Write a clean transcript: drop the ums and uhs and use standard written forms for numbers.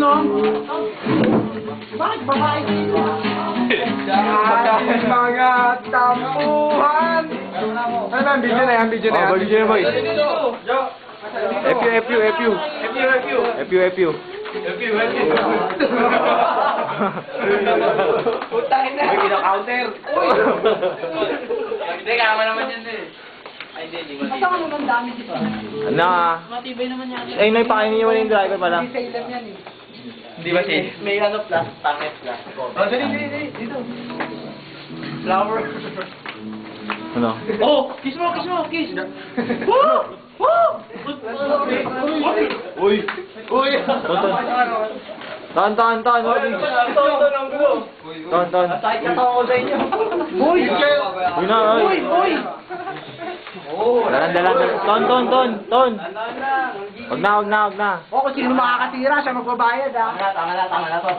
no? Bakit babae dito? Mga tampuhan! Ano na, video na yan, video na yan. Video na, boys. FU. Putang ina! May kina-counter! Uy! Hindi, kama naman yan eh. Ay, hindi Basta ka naman dami dito. Ano Matibay naman yan. Ay, naipakainin niyo yung driver pala. Hindi sa ilam yan eh. Di ba si? May ano plus, pangit plus. Oh, dali, dito. Flower. Ano? Oh! Kiss mo! Woo! Woo! Uy! Ton. Ton. Kahit katawa ko sa inyo. Uy! Uy na, uy! Dalan. Ton! Wag na. O kung sino makakatira, siya magbabayad ah. Tama na to.